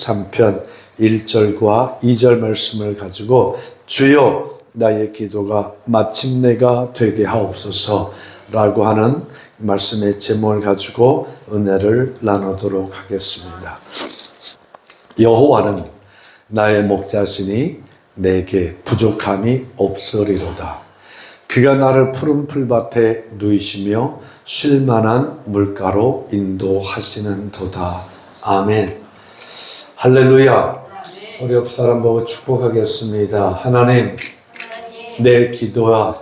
23편 1절과 2절 말씀을 가지고 주여 나의 기도가 마침내가 되게 하옵소서 라고 하는 말씀의 제목을 가지고 은혜를 나누도록 하겠습니다. 여호와는 나의 목자시니 내게 부족함이 없으리로다. 그가 나를 푸른 풀밭에 누이시며 쉴 만한 물가로 인도하시는 도다. 아멘. 할렐루야. 우리 옆 사람 보고 축복하겠습니다. 하나님, 내 기도가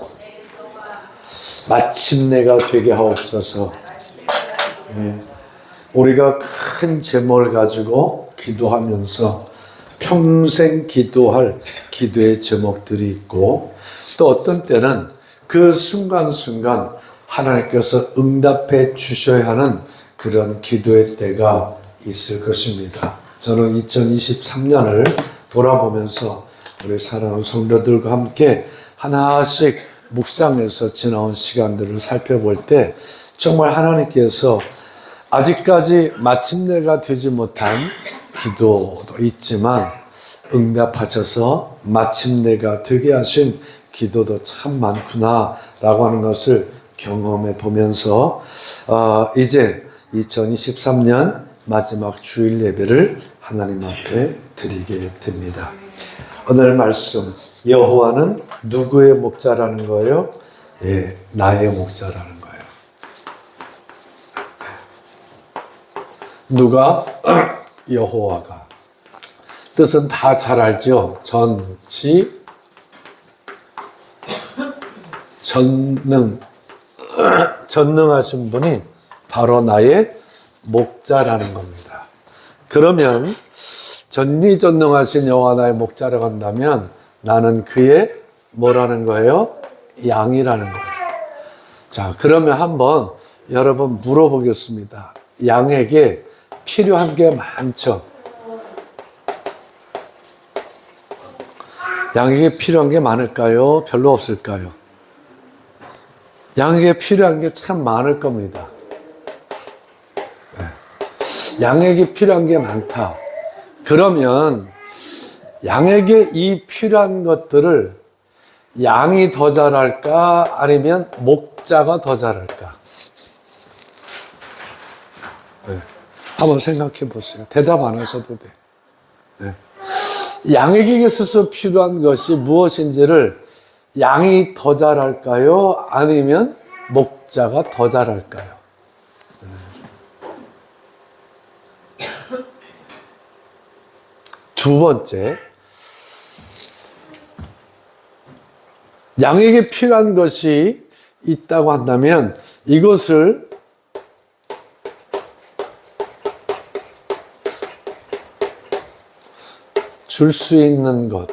마침내가 되게 하옵소서. 우리가 큰 제목을 가지고 기도하면서 평생 기도할 기도의 제목들이 있고, 또 어떤 때는 그 순간순간 하나님께서 응답해 주셔야 하는 그런 기도의 때가 있을 것입니다. 저는 2023년을 돌아보면서 우리 사랑하는 성도들과 함께 하나씩 묵상해서 지나온 시간들을 살펴볼 때 정말 하나님께서 아직까지 마침내가 되지 못한 기도도 있지만 응답하셔서 마침내가 되게 하신 기도도 참 많구나 라고 하는 것을 경험해 보면서 이제 2023년 마지막 주일 예배를 하나님 앞에 드리게 됩니다. 오늘 말씀, 여호와는 누구의 목자라는 거예요? 예, 나의 목자라는 거예요. 누가? 여호와가. 뜻은 다 잘 알죠? 전지, 전능하신 분이 바로 나의 목자라는 겁니다. 그러면 전지전능하신 여호와 나의 목자라고 한다면 나는 그의 뭐라는 거예요? 양이라는 거예요. 자, 그러면 한번 여러분 물어보겠습니다. 양에게 필요한 게 많죠? 양에게 필요한 게 많을까요? 별로 없을까요? 양에게 필요한 게 참 많을 겁니다. 양에게 필요한 게 많다. 그러면 양에게 이 필요한 것들을 양이 더 잘할까? 아니면 목자가 더 잘할까? 한번 생각해 보세요. 대답 안 하셔도 돼. 양에게 있어서 필요한 것이 무엇인지를 양이 더 잘할까요? 아니면 목자가 더 잘할까요? 두 번째, 양에게 필요한 것이 있다고 한다면 이것을 줄 수 있는 것,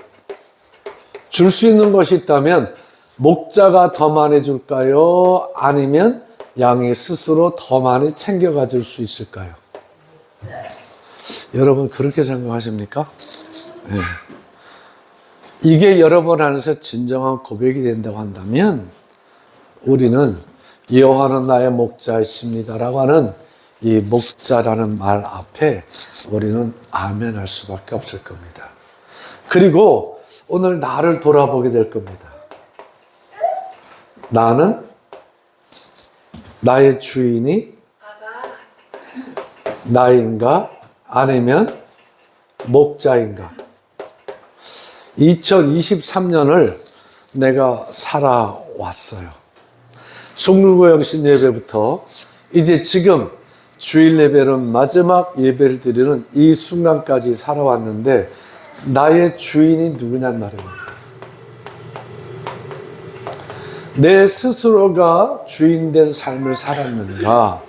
줄 수 있는 것이 있다면 목자가 더 많이 줄까요? 아니면 양이 스스로 더 많이 챙겨가 줄 수 있을까요? 여러분 그렇게 생각하십니까? 네. 이게 여러분 안에서 진정한 고백이 된다고 한다면 우리는 여호와는 나의 목자이십니다 라고 하는 이 목자라는 말 앞에 우리는 아멘 할 수밖에 없을 겁니다. 그리고 오늘 나를 돌아보게 될 겁니다. 나는 나의 주인이 나인가? 아니면 목자인가? 2023년을 내가 살아왔어요. 송루고 영신 예배부터 이제 지금 주일 예배는 마지막 예배를 드리는 이 순간까지 살아왔는데 나의 주인이 누구냐는 말입니다. 내 스스로가 주인된 삶을 살았는가?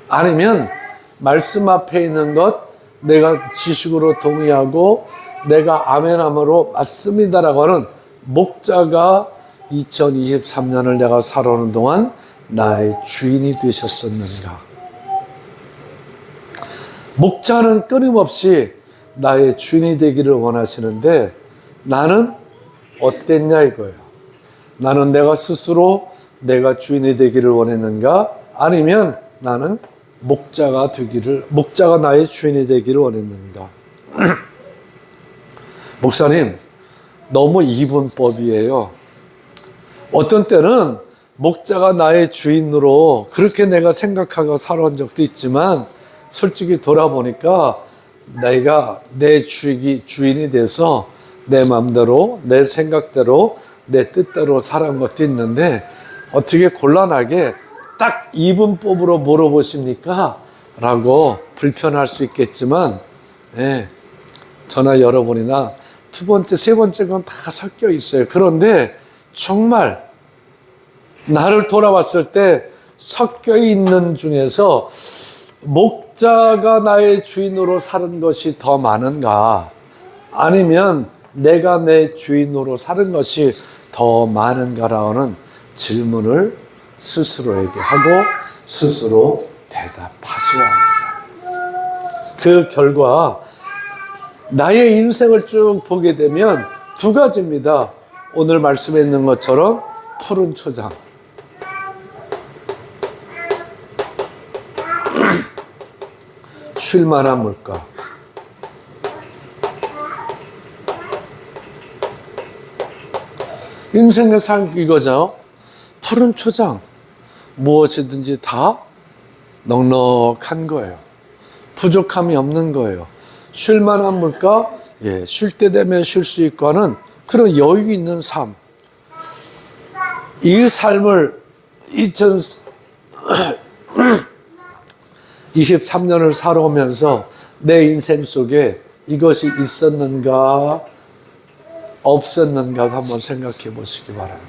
아니면 말씀 앞에 있는 것 내가 지식으로 동의하고 내가 아멘함으로 맞습니다라고 하는 목자가 2023년을 내가 살아오는 동안 나의 주인이 되셨었는가? 목자는 끊임없이 나의 주인이 되기를 원하시는데 나는 어땠냐 이거예요. 나는 내가 스스로 내가 주인이 되기를 원했는가? 아니면 나는 목자가 나의 주인이 되기를 원했는가? 목사님, 너무 이분법이에요. 어떤 때는 목자가 나의 주인으로 그렇게 내가 생각하고 살아온 적도 있지만 솔직히 돌아보니까 내가 내 주인이 돼서 내 마음대로, 내 생각대로, 내 뜻대로 살아온 것도 있는데 어떻게 곤란하게 딱 이분법으로 물어보십니까? 라고 불편할 수 있겠지만 저나 여러분이나 두 번째, 세 번째 건 다 섞여 있어요. 그런데 정말 나를 돌아봤을 때 섞여 있는 중에서 목자가 나의 주인으로 사는 것이 더 많은가? 아니면 내가 내 주인으로 사는 것이 더 많은가라는 질문을 스스로에게 하고 스스로 대답하셔야 합니다. 그 결과 나의 인생을 쭉 보게 되면 두 가지입니다. 오늘 말씀에 있는 것처럼 푸른 초장, 쉴 만한 물가. 인생의 삶 이거죠. 푸른 초장, 무엇이든지 다 넉넉한 거예요. 부족함이 없는 거예요. 쉴 만한 물가, 쉴 때 되면 쉴 수 있고 하는 그런 여유 있는 삶. 이 삶을 2023년을 살아오면서 내 인생 속에 이것이 있었는가 없었는가 한번 생각해 보시기 바랍니다.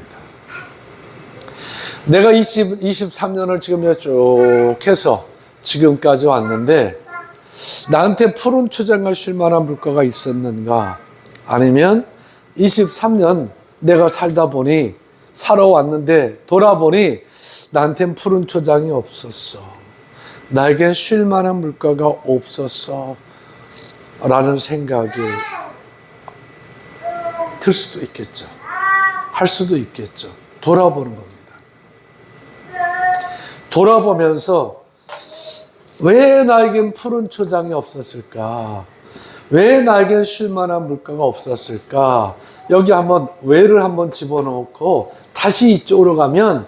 내가 23년을 지금 쭉 해서 지금까지 왔는데 나한테 푸른 초장과 쉴 만한 물가가 있었는가? 아니면 23년 내가 살다 보니 살아왔는데 돌아보니 나한텐 푸른 초장이 없었어. 나에겐 쉴 만한 물가가 없었어. 라는 생각이 들 수도 있겠죠. 할 수도 있겠죠. 돌아보는 겁니다. 돌아보면서 왜 나에겐 푸른 초장이 없었을까? 왜 나에겐 쉴 만한 물가가 없었을까? 여기 한번 왜를 한번 집어넣고 다시 이쪽으로 가면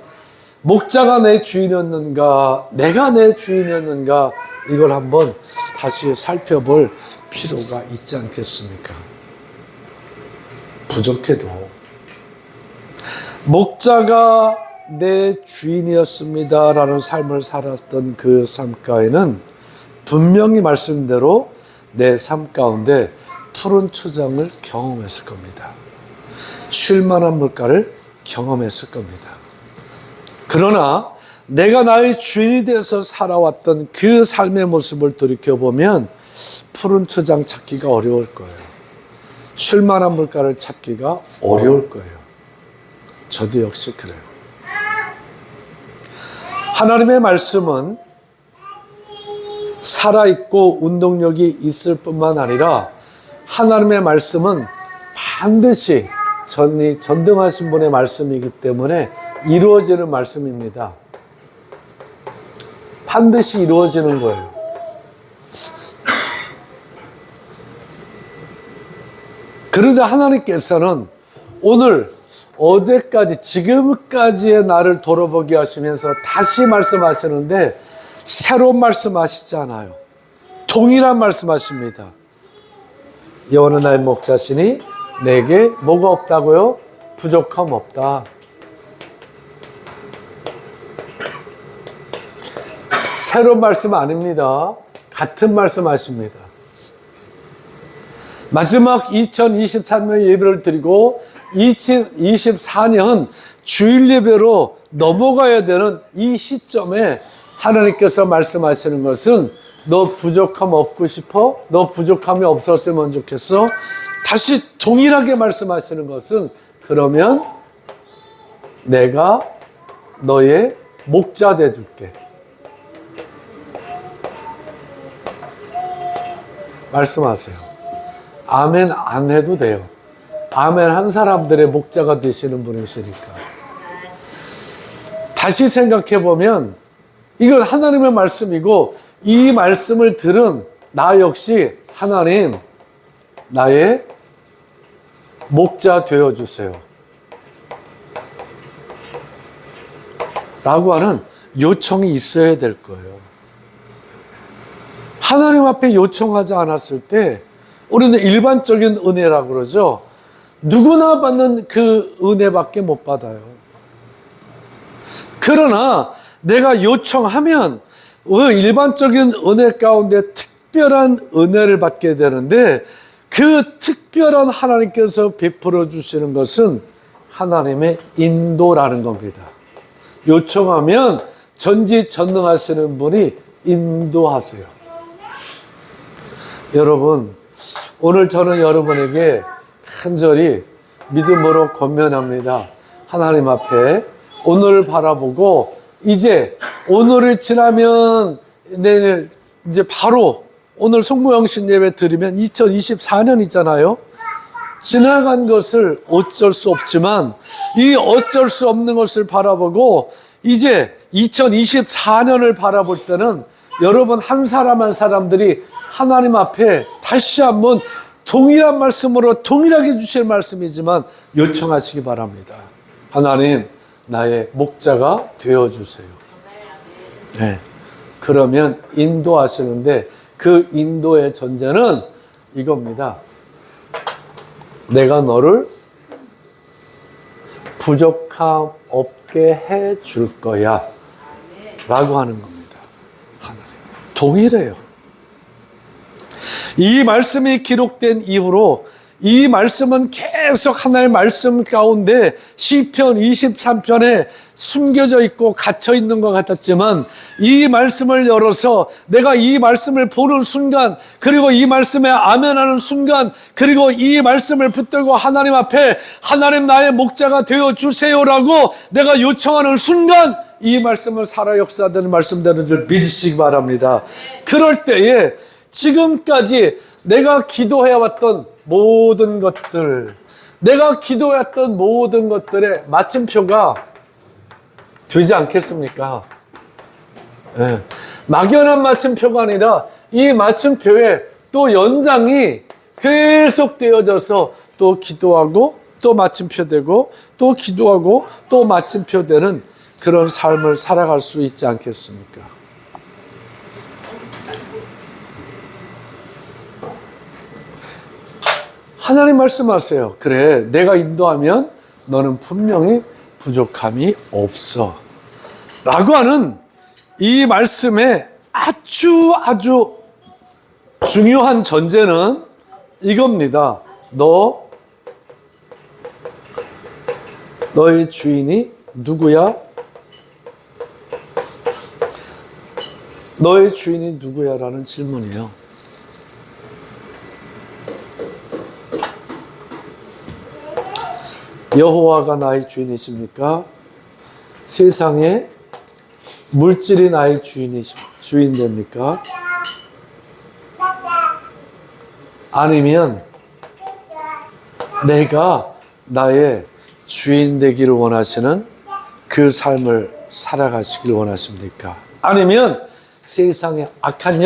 목자가 내 주인이었는가? 내가 내 주인이었는가? 이걸 한번 다시 살펴볼 필요가 있지 않겠습니까? 부족해도 목자가 내 주인이었습니다 라는 삶을 살았던 그 삶가에는 분명히 말씀대로 내 삶 가운데 푸른 초장을 경험했을 겁니다. 쉴 만한 물가를 경험했을 겁니다. 그러나 내가 나의 주인이 돼서 살아왔던 그 삶의 모습을 돌이켜보면 푸른 초장 찾기가 어려울 거예요. 쉴 만한 물가를 찾기가 어려울 거예요. 저도 역시 그래요. 하나님의 말씀은 살아있고 운동력이 있을 뿐만 아니라 하나님의 말씀은 반드시 전능하신 분의 말씀이기 때문에 이루어지는 말씀입니다. 반드시 이루어지는 거예요. 그런데 하나님께서는 오늘 어제까지 지금까지의 나를 돌아보게 하시면서 다시 말씀하시는데 새로운 말씀하시지 않아요. 동일한 말씀하십니다. 여호와는 나의 목자시니 내게 뭐가 없다고요? 부족함 없다. 새로운 말씀 아닙니다. 같은 말씀하십니다. 마지막 2023년 예배를 드리고 2024년 주일 예배로 넘어가야 되는 이 시점에 하나님께서 말씀하시는 것은 너 부족함 없고 싶어? 너 부족함이 없었으면 좋겠어? 다시 동일하게 말씀하시는 것은 그러면 내가 너의 목자 돼줄게. 말씀하세요. 아멘 안 해도 돼요. 아멘 한 사람들의 목자가 되시는 분이시니까. 다시 생각해 보면 이건 하나님의 말씀이고 이 말씀을 들은 나 역시 하나님 나의 목자 되어주세요. 라고 하는 요청이 있어야 될 거예요. 하나님 앞에 요청하지 않았을 때 우리는 일반적인 은혜라고 그러죠. 누구나 받는 그 은혜밖에 못 받아요. 그러나 내가 요청하면 일반적인 은혜 가운데 특별한 은혜를 받게 되는데 그 특별한 하나님께서 베풀어 주시는 것은 하나님의 인도라는 겁니다. 요청하면 전지전능하시는 분이 인도하세요. 여러분, 오늘 저는 여러분에게 간절히 믿음으로 권면합니다. 하나님 앞에 오늘을 바라보고 이제 오늘을 지나면 내일 이제 바로 오늘 송무영신 예배 드리면 2024년 있잖아요. 지나간 것을 어쩔 수 없지만 이 어쩔 수 없는 것을 바라보고 이제 2024년을 바라볼 때는 여러분 한 사람 한 사람들이 하나님 앞에 다시 한번 동일한 말씀으로 동일하게 주실 말씀이지만 요청하시기 바랍니다. 하나님, 나의 목자가 되어주세요. 네. 그러면 인도하시는데 그 인도의 전제는 이겁니다. 내가 너를 부족함 없게 해 줄 거야 라고 하는 겁니다. 하나님 동일해요. 이 말씀이 기록된 이후로 이 말씀은 계속 하나님의 말씀 가운데 시편 23편에 숨겨져 있고 갇혀 있는 것 같았지만 이 말씀을 열어서 내가 이 말씀을 보는 순간 그리고 이 말씀에 아멘하는 순간 그리고 이 말씀을 붙들고 하나님 앞에 하나님 나의 목자가 되어주세요라고 내가 요청하는 순간 이 말씀을 살아 역사되는 말씀되는 줄 믿으시기 바랍니다. 그럴 때에 지금까지 내가 기도해왔던 모든 것들, 내가 기도했던 모든 것들의 마침표가 되지 않겠습니까? 네. 막연한 마침표가 아니라 이 마침표에 또 연장이 계속 되어져서 또 기도하고 또 마침표 되고 또 기도하고 또 마침표 되는 그런 삶을 살아갈 수 있지 않겠습니까? 하나님 말씀하세요. 그래, 내가 인도하면 너는 분명히 부족함이 없어. 라고 하는 이 말씀의 아주 중요한 전제는 이겁니다. 너의 주인이 누구야? 너의 주인이 누구야? 라는 질문이에요. 여호와가 나의 주인이십니까? 세상에 물질이 나의 주인 됩니까? 아니면 내가 나의 주인 되기를 원하시는 그 삶을 살아가시기를 원하십니까? 아니면 세상의 악한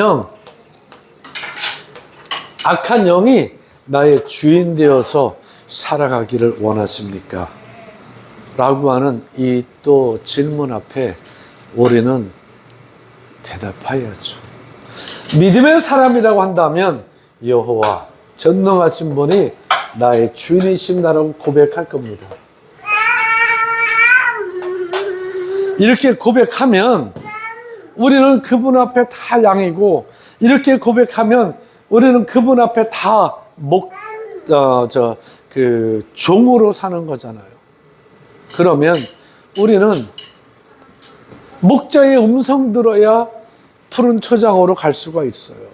영이 나의 주인 되어서 살아가기를 원하십니까? 라고 하는 이 또 질문 앞에 우리는 대답해야죠. 믿음의 사람이라고 한다면 여호와 전능하신 분이 나의 주인이신다라고 고백할 겁니다. 이렇게 고백하면 우리는 그분 앞에 다 양이고 이렇게 고백하면 우리는 그분 앞에 다 종으로 사는 거잖아요. 그러면 우리는 목자의 음성 들어야 푸른 초장으로 갈 수가 있어요.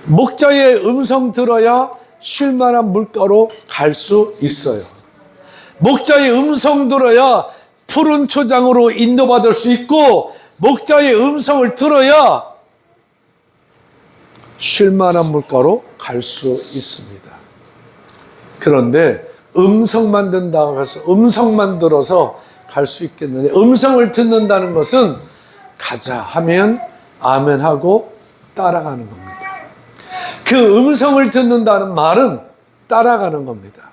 목자의 음성 들어야 쉴만한 물가로 갈 수 있어요. 목자의 음성 들어야 푸른 초장으로 인도받을 수 있고 목자의 음성을 들어야 쉴만한 물가로 갈 수 있습니다. 그런데 음성만 듣는다고 해서 음성만 들어서 갈 수 있겠느냐? 음성을 듣는다는 것은 가자 하면 아멘하고 따라가는 겁니다. 그 음성을 듣는다는 말은 따라가는 겁니다.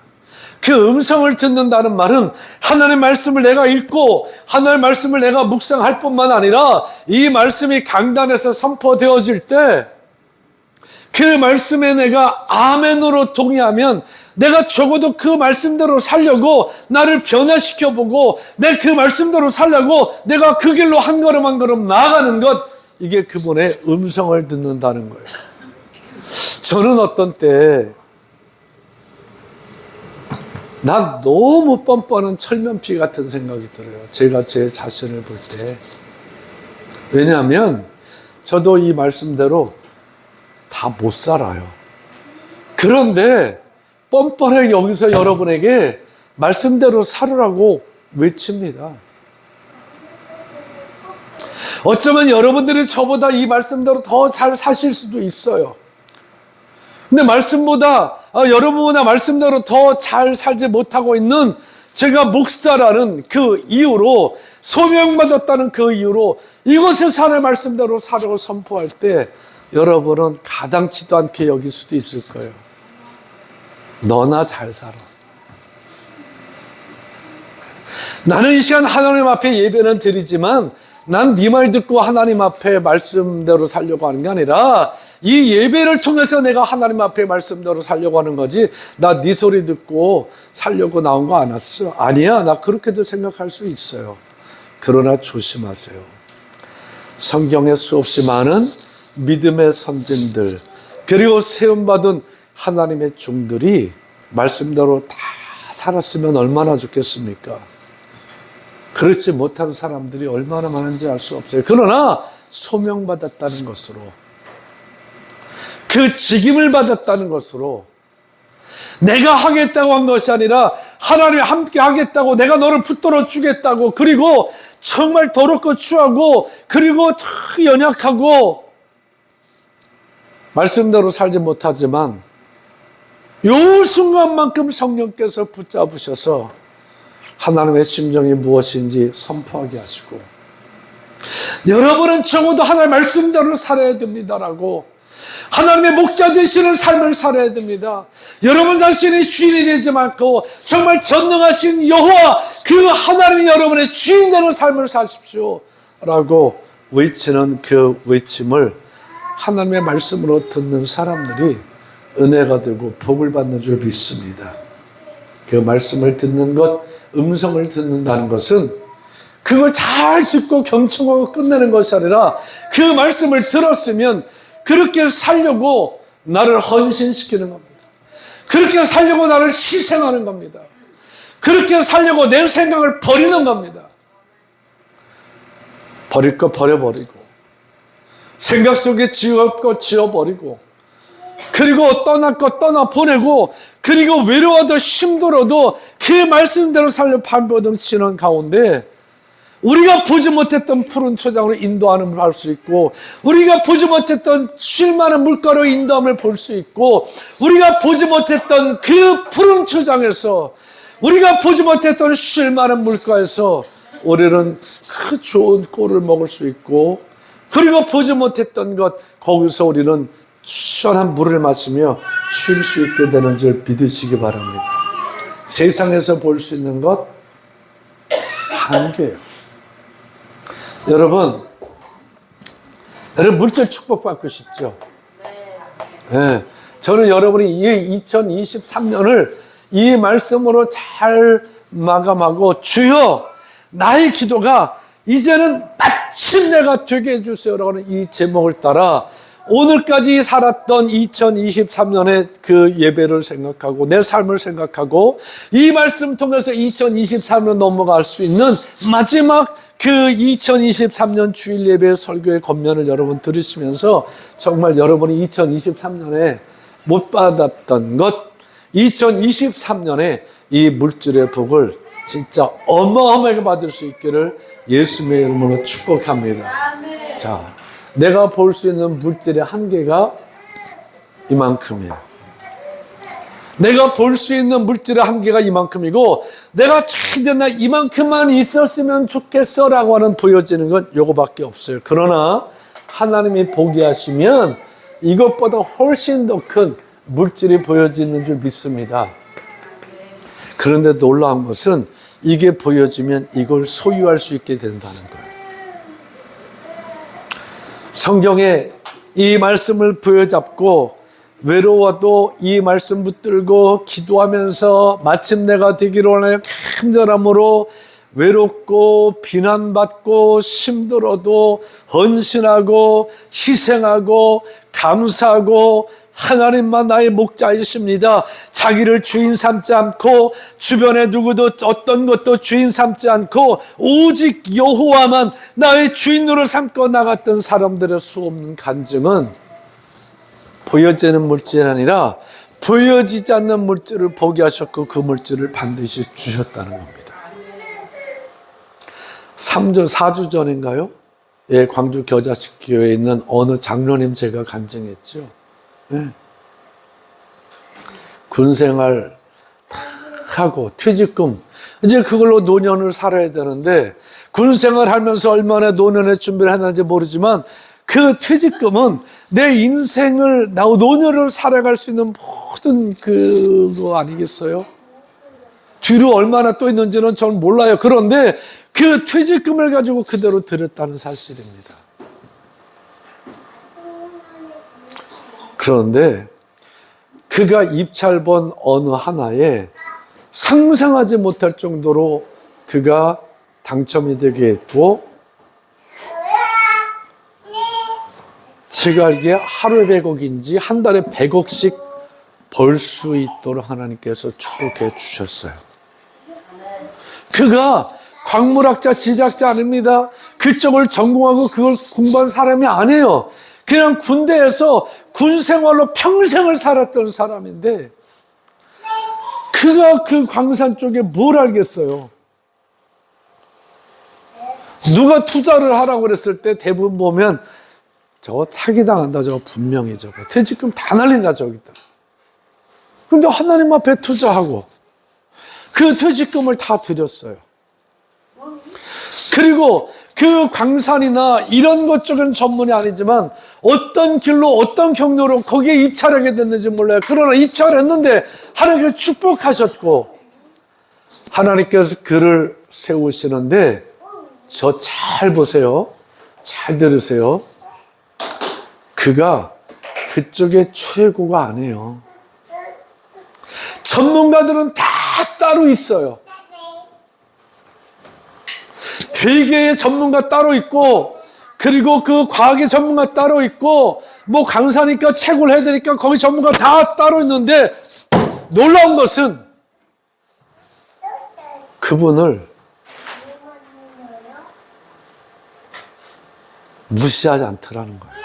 그 음성을 듣는다는 말은 하나님의 말씀을 내가 읽고 하나님의 말씀을 내가 묵상할 뿐만 아니라 이 말씀이 강단에서 선포되어질 때 그 말씀에 내가 아멘으로 동의하면 내가 적어도 그 말씀대로 살려고 나를 변화시켜보고 내 그 말씀대로 살려고 내가 그 길로 한 걸음 한 걸음 나아가는 것, 이게 그분의 음성을 듣는다는 거예요. 저는 어떤 때 난 너무 뻔뻔한 철면피 같은 생각이 들어요. 제가 제 자신을 볼 때. 왜냐하면 저도 이 말씀대로 다 못 살아요. 그런데 뻔뻔하게 여기서 여러분에게 말씀대로 살으라고 외칩니다. 어쩌면 여러분들이 저보다 이 말씀대로 더 잘 사실 수도 있어요. 근데 말씀보다 여러분보다 말씀대로 더 잘 살지 못하고 있는 제가 목사라는 그 이유로, 소명받았다는 그 이유로 이곳에서 하나님의 말씀대로 살라고 선포할 때 여러분은 가당치도 않게 여길 수도 있을 거예요. 너나 잘 살아. 나는 이 시간 하나님 앞에 예배는 드리지만 난 네 말 듣고 하나님 앞에 말씀대로 살려고 하는 게 아니라 이 예배를 통해서 내가 하나님 앞에 말씀대로 살려고 하는 거지, 나 네 소리 듣고 살려고 나온 거 안 왔어. 아니야, 나 그렇게도 생각할 수 있어요. 그러나 조심하세요. 성경에 수없이 많은 믿음의 선진들, 그리고 세움받은 하나님의 종들이 말씀대로 다 살았으면 얼마나 좋겠습니까? 그렇지 못한 사람들이 얼마나 많은지 알 수 없어요. 그러나 소명받았다는 것으로, 그 직임을 받았다는 것으로, 내가 하겠다고 한 것이 아니라 하나님이 함께 하겠다고, 내가 너를 붙들어 주겠다고, 그리고 정말 더럽고 추하고 그리고 참 연약하고 말씀대로 살지 못하지만 요 순간만큼 성령께서 붙잡으셔서 하나님의 심정이 무엇인지 선포하게 하시고, 여러분은 적어도 하나님의 말씀대로 살아야 됩니다라고, 하나님의 목자 되시는 삶을 살아야 됩니다. 여러분 자신이 주인이 되지 않고 정말 전능하신 여호와 그 하나님이 여러분의 주인 되는 삶을 사십시오 라고 외치는 그 외침을 하나님의 말씀으로 듣는 사람들이 은혜가 되고 복을 받는 줄 믿습니다. 그 말씀을 듣는 것, 음성을 듣는다는 것은 그걸 잘 듣고 경청하고 끝내는 것이 아니라 그 말씀을 들었으면 그렇게 살려고 나를 헌신시키는 겁니다. 그렇게 살려고 나를 희생하는 겁니다. 그렇게 살려고 내 생각을 버리는 겁니다. 버릴 거 버려버리고, 생각 속에 지울 거 지워버리고, 그리고 떠날 거 떠나보내고, 그리고 외로워도 힘들어도 그 말씀대로 살려 반보등 치는 가운데 우리가 보지 못했던 푸른 초장으로 인도하는 걸 할 수 있고, 우리가 보지 못했던 쉴 만한 물가로 인도함을 볼 수 있고, 우리가 보지 못했던 그 푸른 초장에서, 우리가 보지 못했던 쉴 만한 물가에서 우리는 그 좋은 꼴을 먹을 수 있고, 그리고 보지 못했던 것, 거기서 우리는 시원한 물을 마시며 쉴 수 있게 되는 줄 믿으시기 바랍니다. 세상에서 볼 수 있는 것 한계예요. 여러분 물질 축복받고 싶죠? 네. 저는 여러분이 이 2023년을 이 말씀으로 잘 마감하고, 주여 나의 기도가 이제는 마침내가 되게 해주세요라고 하는 이 제목을 따라 오늘까지 살았던 2023년의 그 예배를 생각하고 내 삶을 생각하고 이 말씀 통해서 2023년 넘어갈 수 있는 마지막 그 2023년 주일 예배 설교의 권면을 여러분 들으시면서 정말 여러분이 2023년에 못 받았던 것, 2023년에 이 물질의 복을 진짜 어마어마하게 받을 수 있기를 예수님의 이름으로 축복합니다. 자, 내가 볼 수 있는 물질의 한계가 이만큼이에요. 내가 볼 수 있는 물질의 한계가 이만큼이고, 내가 최대한 이만큼만 있었으면 좋겠어라고 하는 보여지는 건 요거밖에 없어요. 그러나 하나님이 보게 하시면 이것보다 훨씬 더 큰 물질이 보여지는 줄 믿습니다. 그런데 놀라운 것은 이게 보여지면 이걸 소유할 수 있게 된다는 거예요. 성경에 이 말씀을 부여잡고 외로워도 이 말씀 붙들고 기도하면서 마침내가 되기를 원하여 간절함으로 외롭고 비난받고 힘들어도 헌신하고 희생하고 감사하고 하나님만 나의 목자이십니다. 자기를 주인 삼지 않고 주변에 누구도 어떤 것도 주인 삼지 않고 오직 여호와만 나의 주인으로 삼고 나갔던 사람들의 수없는 간증은 보여지는 물질이 아니라 보여지지 않는 물질을 보게 하셨고 그 물질을 반드시 주셨다는 겁니다. 4주 전인가요? 예, 광주 겨자식 교회에 있는 어느 장로님 제가 간증했죠. 예. 군생활 하고 퇴직금 이제 그걸로 노년을 살아야 되는데 군생활 하면서 얼마나 노년의 준비를 했는지 모르지만 그 퇴직금은 내 인생을 노년을 살아갈 수 있는 모든 그거 아니겠어요? 뒤로 얼마나 또 있는지는 저는 몰라요. 그런데 그 퇴직금을 가지고 그대로 드렸다는 사실입니다. 그런데 그가 입찰본 어느 하나에 상상하지 못할 정도로 그가 당첨이 되게 했고 제가 알기에 하루에 100억인지 한 달에 100억씩 벌 수 있도록 하나님께서 축복해 주셨어요. 그가 광물학자, 지작자 아닙니다. 그쪽을 전공하고 그걸 공부한 사람이 아니에요. 그냥 군대에서 군 생활로 평생을 살았던 사람인데 그가 그 광산 쪽에 뭘 알겠어요? 누가 투자를 하라고 그랬을 때 대부분 보면 저거 사기당한다, 저거 분명히 저거 퇴직금 다 날린다 저기다. 근데 하나님 앞에 투자하고 그 퇴직금을 다 드렸어요. 그리고 그 광산이나 이런 것 쪽은 전문이 아니지만 어떤 길로 어떤 경로로 거기에 입찰하게 됐는지 몰라요. 그러나 입찰했는데 하나님께서 축복하셨고 하나님께서 그를 세우시는데 저 잘 보세요. 잘 들으세요. 그가 그쪽의 최고가 아니에요. 전문가들은 다 따로 있어요. 회계의 전문가 따로 있고 그리고 그 과학의 전문가 따로 있고 뭐 강사니까 채굴 해드리니까 거기 전문가 다 따로 있는데 놀라운 것은 그분을 무시하지 않더라는 거예요.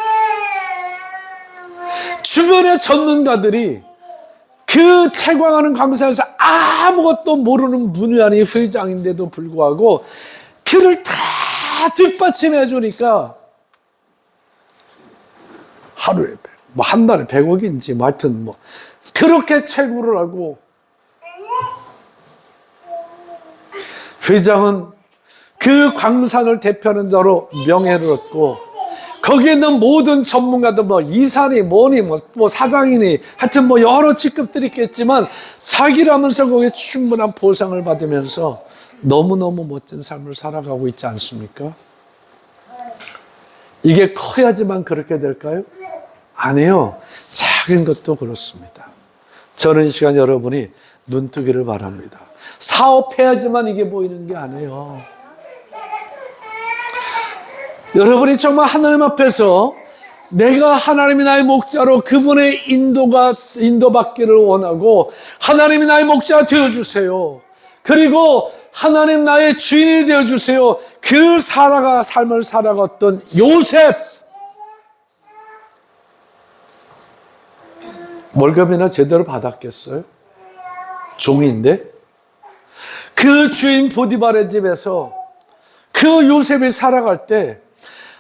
주변의 전문가들이 그 채광하는 강사에서 아무것도 모르는 문외한이 회장인데도 불구하고 그를 다 뒷받침해 주니까 하루에 뭐 한 달에 100억인지 뭐 하여튼 뭐 그렇게 채굴을 하고 회장은 그 광산을 대표하는 자로 명예를 얻고 거기에 있는 모든 전문가들 뭐 이사니 뭐니 뭐 사장이니 하여튼 뭐 여러 직급들이 있겠지만 자기라면서 거기에 충분한 보상을 받으면서 너무너무 멋진 삶을 살아가고 있지 않습니까? 이게 커야지만 그렇게 될까요? 아니에요. 작은 것도 그렇습니다. 저는 이 시간 여러분이 눈뜨기를 바랍니다. 사업해야지만 이게 보이는 게 아니에요. 여러분이 정말 하나님 앞에서 내가 하나님이 나의 목자로 그분의 인도받기를 원하고 하나님이 나의 목자 되어주세요. 그리고 하나님 나의 주인이 되어주세요. 그 삶을 살아갔던 요셉. 월급이나 제대로 받았겠어요? 종인데? 그 주인 보디발의 집에서 그 요셉이 살아갈 때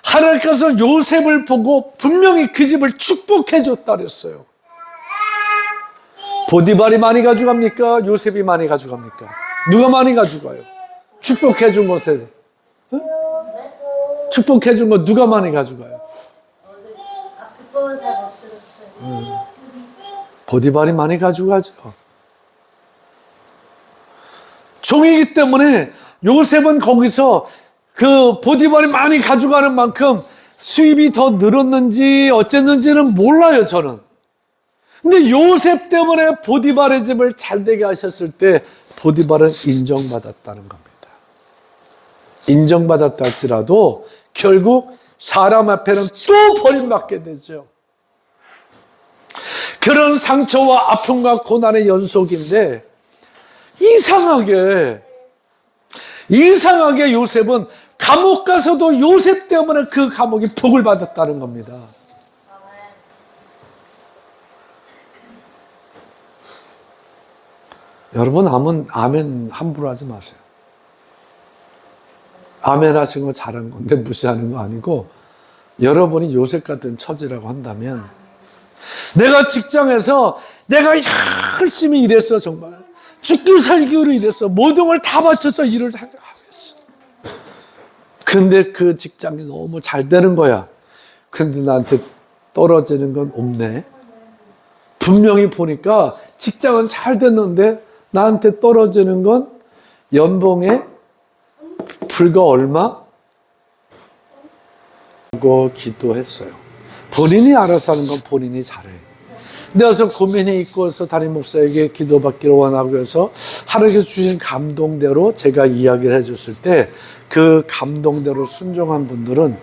하나님께서 요셉을 보고 분명히 그 집을 축복해 줬다 그랬어요. 보디발이 많이 가져갑니까? 요셉이 많이 가져갑니까? 누가 많이 가져가요? 축복해 준 것에 축복해 준 거 누가 많이 가져가요? 보디발이 많이 가져가죠. 종이기 때문에 요셉은 거기서 그 보디발이 많이 가져가는 만큼 수입이 더 늘었는지 어쨌는지는 몰라요, 저는. 근데 요셉 때문에 보디발의 집을 잘되게 하셨을 때 보디발은 인정받았다는 겁니다. 인정받았다 할지라도 결국 사람 앞에는 또 버림받게 되죠. 그런 상처와 아픔과 고난의 연속인데 이상하게 요셉은 감옥 가서도 요셉 때문에 그 감옥이 복을 받았다는 겁니다. 여러분, 아멘 함부로 하지 마세요. 아멘 하신 거 잘한 건데 무시하는 거 아니고, 여러분이 요셉 같은 처지라고 한다면, 내가 직장에서 내가 열심히 일했어, 정말. 죽기 살기로 일했어. 모든 걸 다 바쳐서 일을 하고 했어. 근데 그 직장이 너무 잘 되는 거야. 근데 나한테 떨어지는 건 없네. 분명히 보니까 직장은 잘 됐는데 나한테 떨어지는 건 연봉에 불과 얼마? 하고 기도했어요. 본인이 알아서 하는 건 본인이 잘해요. 근데 와서 고민이 있고서 담임 목사에게 기도받기를 원하고 해서 하나님께서 주신 감동대로 제가 이야기를 해줬을 때 그 감동대로 순종한 분들은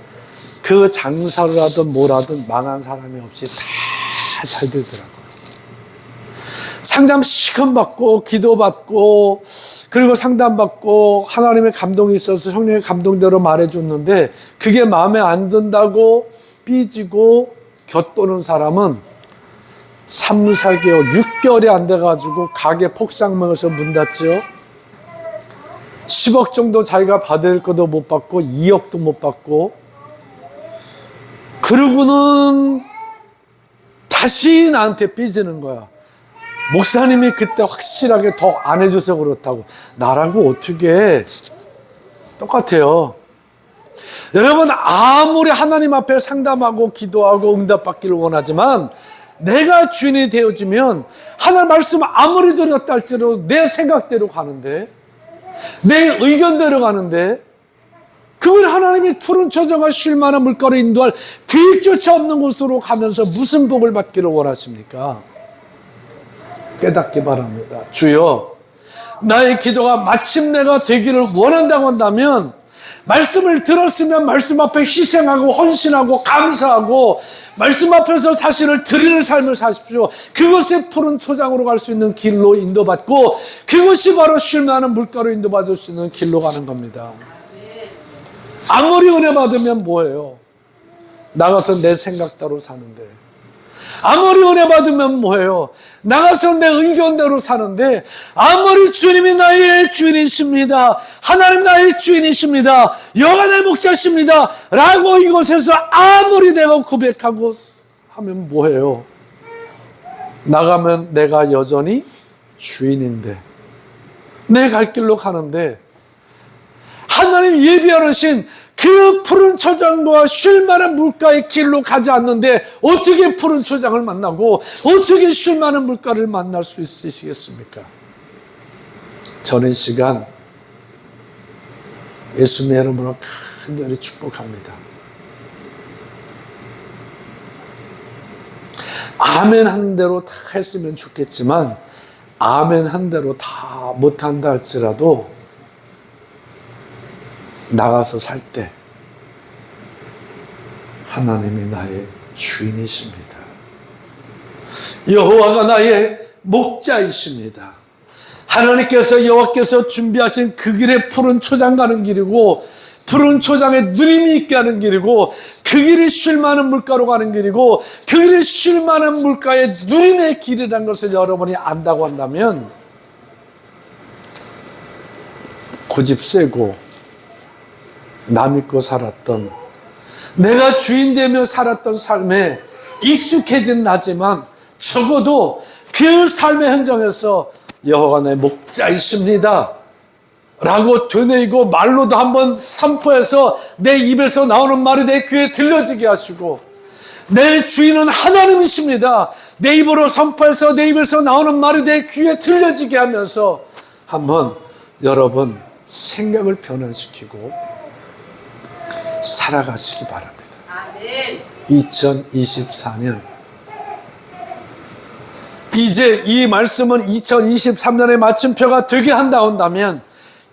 그 장사를 하든 뭘 하든 망한 사람이 없이 다 잘 되더라고요. 상담 시간 받고 기도받고 그리고 상담받고 하나님의 감동이 있어서 성령의 감동대로 말해줬는데 그게 마음에 안 든다고 삐지고 곁도는 사람은 3, 4개월, 6개월이 안 돼가지고 가게 폭삭망해서 문 닫죠. 10억 정도 자기가 받을 것도 못 받고 2억도 못 받고 그러고는 다시 나한테 삐지는 거야. 목사님이 그때 확실하게 더 안 해줘서 그렇다고. 나라고 어떻게 똑같아요. 여러분, 아무리 하나님 앞에 상담하고 기도하고 응답받기를 원하지만 내가 주인이 되어지면 하나님 말씀 아무리 들었다 할지라도 내 생각대로 가는데 내 의견대로 가는데 그걸 하나님이 푸른 초장과 쉴 만한 물가로 인도할 계획조차 없는 곳으로 가면서 무슨 복을 받기를 원하십니까? 깨닫기 바랍니다. 주여, 나의 기도가 마침내가 되기를 원한다고 한다면 말씀을 들었으면 말씀 앞에 희생하고 헌신하고 감사하고 말씀 앞에서 자신을 드리는 삶을 사십시오. 그것이 푸른 초장으로 갈 수 있는 길로 인도받고 그것이 바로 쉴만한 물가로 인도받을 수 있는 길로 가는 겁니다. 아무리 은혜 받으면 뭐예요? 나가서 내 생각대로 사는데. 아무리 은혜 받으면 뭐예요? 나가서 내 의견대로 사는데. 아무리 주님이 나의 주인이십니다. 하나님 나의 주인이십니다. 여호와 나의 목자십니다. 라고 이곳에서 아무리 내가 고백하고 하면 뭐예요? 나가면 내가 여전히 주인인데 내 갈 길로 가는데 하나님 예비하신 그 푸른 초장과 쉴만한 물가의 길로 가지 않는데 어떻게 푸른 초장을 만나고 어떻게 쉴만한 물가를 만날 수 있으시겠습니까? 저는 시간 예수님의 이름으로 간절히 축복합니다. 아멘 한 대로 다 했으면 좋겠지만 아멘 한 대로 다 못한다 할지라도 나가서 살 때 하나님이 나의 주인이십니다. 여호와가 나의 목자이십니다. 하나님께서 여호와께서 준비하신 그 길에 푸른 초장 가는 길이고 푸른 초장에 누림이 있게 하는 길이고 그 길이 쉴만한 물가로 가는 길이고 그 길이 쉴만한 물가의 누림의 길이라는 것을 여러분이 안다고 한다면 고집 세고 나 믿고 살았던 내가 주인 되며 살았던 삶에 익숙해진 나지만 적어도 그 삶의 현장에서 여호와가 내 목자이십니다 라고 되뇌이고 말로도 한번 선포해서 내 입에서 나오는 말이 내 귀에 들려지게 하시고 내 주인은 하나님이십니다. 내 입으로 선포해서 내 입에서 나오는 말이 내 귀에 들려지게 하면서 한번 여러분 생각을 변화시키고 살아가시기 바랍니다. 2024년 이제 이 말씀은 2023년의 마침표가 되게 한다면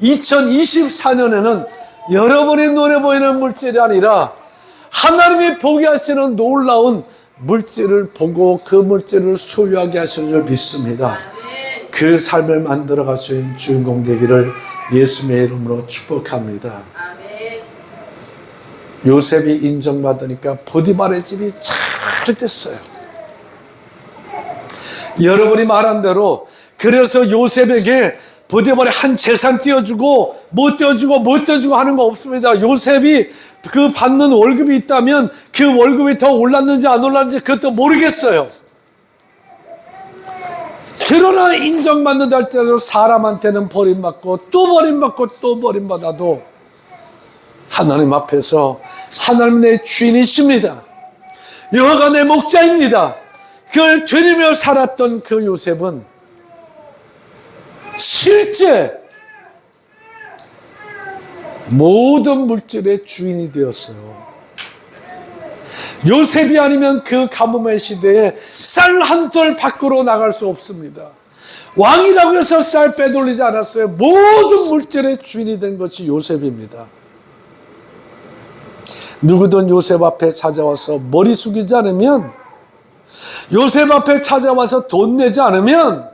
2024년에는 여러분이 눈에 보이는 물질이 아니라 하나님이 보게 하시는 놀라운 물질을 보고 그 물질을 소유하게 하시는 줄 믿습니다. 그 삶을 만들어갈 수 있는 주인공 되기를 예수님의 이름으로 축복합니다. 요셉이 인정받으니까 보디발의 집이 잘 됐어요. 여러분이 말한 대로 그래서 요셉에게 보디발이 한 재산 띄워주고 못 띄워주고 하는 거 없습니다. 요셉이 그 받는 월급이 있다면 그 월급이 더 올랐는지 안 올랐는지 그것도 모르겠어요. 그러나 인정받는다 할때도 사람한테는 버림받고 또 버림받고 또 버림받아도 하나님 앞에서 하나님 내 주인이십니다. 여호와가 내 목자입니다. 그걸 드리며 살았던 그 요셉은 실제 모든 물질의 주인이 되었어요. 요셉이 아니면 그 가뭄의 시대에 쌀 한 톨 밖으로 나갈 수 없습니다. 왕이라고 해서 쌀 빼돌리지 않았어요. 모든 물질의 주인이 된 것이 요셉입니다. 누구든 요셉 앞에 찾아와서 머리 숙이지 않으면, 요셉 앞에 찾아와서 돈 내지 않으면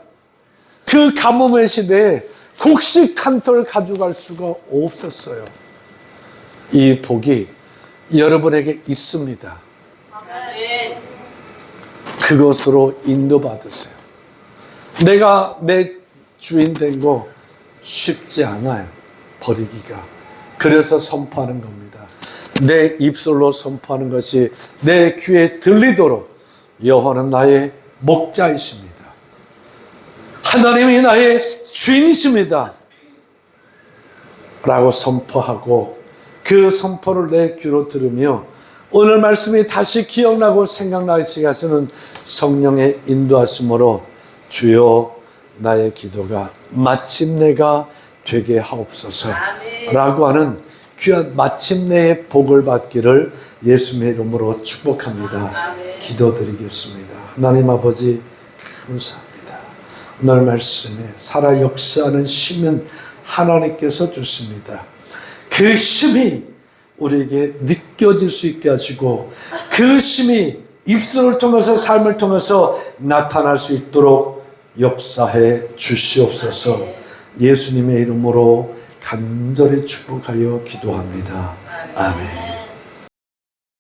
그 가뭄의 시대에 곡식 한 톨 가져갈 수가 없었어요. 이 복이 여러분에게 있습니다. 그것으로 인도받으세요. 내가 내 주인 된 거 쉽지 않아요. 버리기가. 그래서 선포하는 겁니다. 내 입술로 선포하는 것이 내 귀에 들리도록 여호와는 나의 목자이십니다. 하나님이 나의 주인이십니다. 라고 선포하고 그 선포를 내 귀로 들으며 오늘 말씀이 다시 기억나고 생각나시게 하시는 성령의 인도하심으로 주여 나의 기도가 마침내가 되게 하옵소서 라고 하는 귀한 마침내의 복을 받기를 예수님의 이름으로 축복합니다. 기도드리겠습니다. 하나님 아버지 감사합니다. 오늘 말씀에 살아 역사하는 힘은 하나님께서 주십니다. 그 힘이 우리에게 느껴질 수 있게 하시고 그 힘이 입술을 통해서 삶을 통해서 나타날 수 있도록 역사해 주시옵소서. 예수님의 이름으로 간절히 축복하여 기도합니다. 아멘.